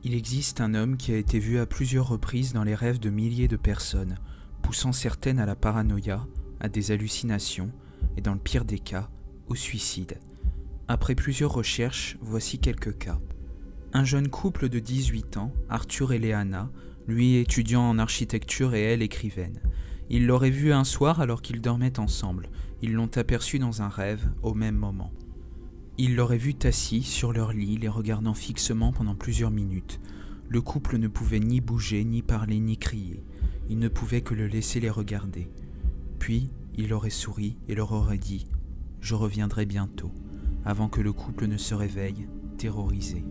Il existe un homme qui a été vu à plusieurs reprises dans les rêves de milliers de personnes, poussant certaines à la paranoïa, à des hallucinations et dans le pire des cas, au suicide. Après plusieurs recherches, voici quelques cas. Un jeune couple de 18 ans, Arthur et Léana, lui étudiant en architecture et elle écrivaine. Il l'aurait vu un soir alors qu'ils dormaient ensemble. Ils l'ont aperçu dans un rêve au même moment. Il l'aurait vu assis sur leur lit, les regardant fixement pendant plusieurs minutes. Le couple ne pouvait ni bouger, ni parler, ni crier. Il ne pouvait que le laisser les regarder. Puis, il aurait souri et leur aurait dit « Je reviendrai bientôt », avant que le couple ne se réveille, terrorisé.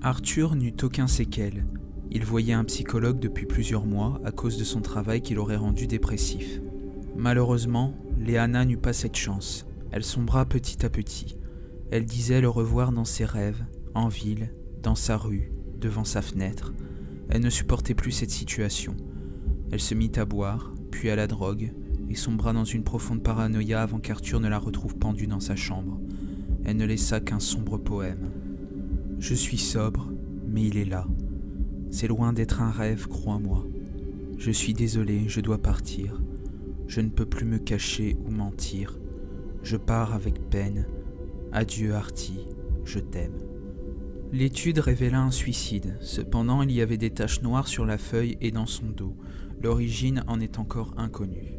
Arthur n'eut aucun séquelle. Il voyait un psychologue depuis plusieurs mois à cause de son travail qui l'aurait rendu dépressif. Malheureusement, Léana n'eut pas cette chance. Elle sombra petit à petit. Elle disait le revoir dans ses rêves, en ville, dans sa rue, devant sa fenêtre. Elle ne supportait plus cette situation. Elle se mit à boire, puis à la drogue, et sombra dans une profonde paranoïa avant qu'Arthur ne la retrouve pendue dans sa chambre. Elle ne laissa qu'un sombre poème. « Je suis sobre, mais il est là. C'est loin d'être un rêve, crois-moi. Je suis désolé, je dois partir. Je ne peux plus me cacher ou mentir. Je pars avec peine. Adieu Artie, je t'aime. » L'étude révéla un suicide. Cependant, il y avait des taches noires sur la feuille et dans son dos. L'origine en est encore inconnue.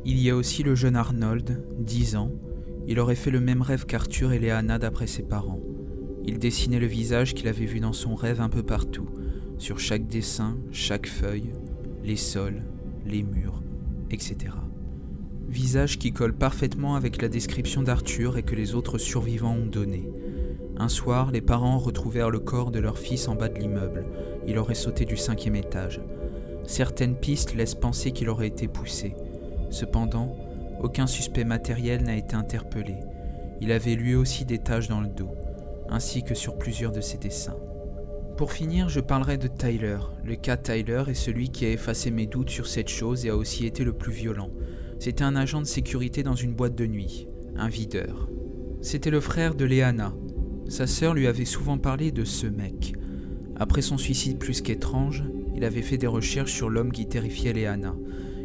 Il y a aussi le jeune Arnold, 10 ans. Il aurait fait le même rêve qu'Arthur et Léana d'après ses parents. Il dessinait le visage qu'il avait vu dans son rêve un peu partout, sur chaque dessin, chaque feuille, les sols, les murs, etc. Visage qui colle parfaitement avec la description d'Arthur et que les autres survivants ont donné. Un soir, les parents retrouvèrent le corps de leur fils en bas de l'immeuble. Il aurait sauté du 5e étage. Certaines pistes laissent penser qu'il aurait été poussé. Cependant, aucun suspect matériel n'a été interpellé. Il avait lui aussi des taches dans le dos, ainsi que sur plusieurs de ses dessins. Pour finir, je parlerai de Tyler. Le cas Tyler est celui qui a effacé mes doutes sur cette chose et a aussi été le plus violent. C'était un agent de sécurité dans une boîte de nuit, un videur. C'était le frère de Léana. Sa sœur lui avait souvent parlé de ce mec. Après son suicide plus qu'étrange, il avait fait des recherches sur l'homme qui terrifiait Léana.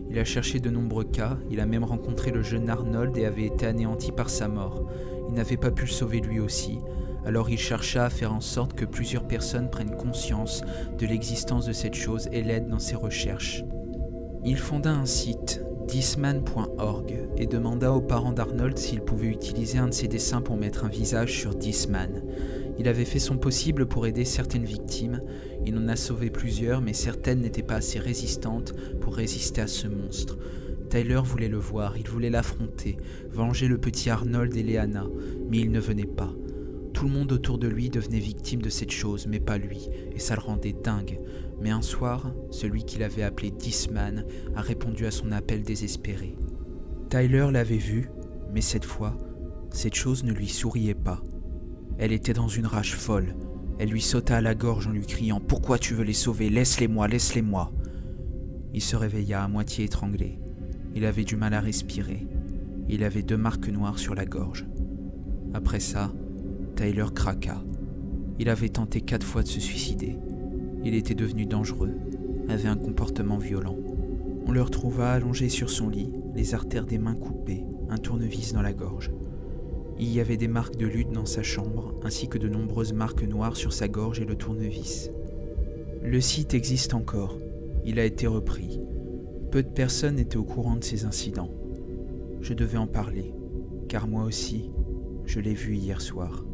Il a cherché de nombreux cas, il a même rencontré le jeune Arnold et avait été anéanti par sa mort. Il n'avait pas pu le sauver lui aussi, alors il chercha à faire en sorte que plusieurs personnes prennent conscience de l'existence de cette chose et l'aident dans ses recherches. Il fonda un site, Disman.org, et demanda aux parents d'Arnold s'ils pouvaient utiliser un de ses dessins pour mettre un visage sur Disman. Il avait fait son possible pour aider certaines victimes, il en a sauvé plusieurs, mais certaines n'étaient pas assez résistantes pour résister à ce monstre. Tyler voulait le voir, il voulait l'affronter, venger le petit Arnold et Léana, mais il ne venait pas. Tout le monde autour de lui devenait victime de cette chose, mais pas lui, et ça le rendait dingue. Mais un soir, celui qu'il avait appelé Disman a répondu à son appel désespéré. Tyler l'avait vu, mais cette fois, cette chose ne lui souriait pas. Elle était dans une rage folle. Elle lui sauta à la gorge en lui criant « Pourquoi tu veux les sauver ? Laisse-les-moi, laisse-les-moi » Il se réveilla à moitié étranglé. Il avait du mal à respirer. Il avait 2 marques noires sur la gorge. Après ça, Tyler craqua. Il avait tenté 4 fois de se suicider. Il était devenu dangereux, avait un comportement violent. On le retrouva allongé sur son lit, les artères des mains coupées, un tournevis dans la gorge. Il y avait des marques de lutte dans sa chambre, ainsi que de nombreuses marques noires sur sa gorge et le tournevis. Le site existe encore. Il a été repris. Peu de personnes étaient au courant de ces incidents. Je devais en parler, car moi aussi, je l'ai vu hier soir.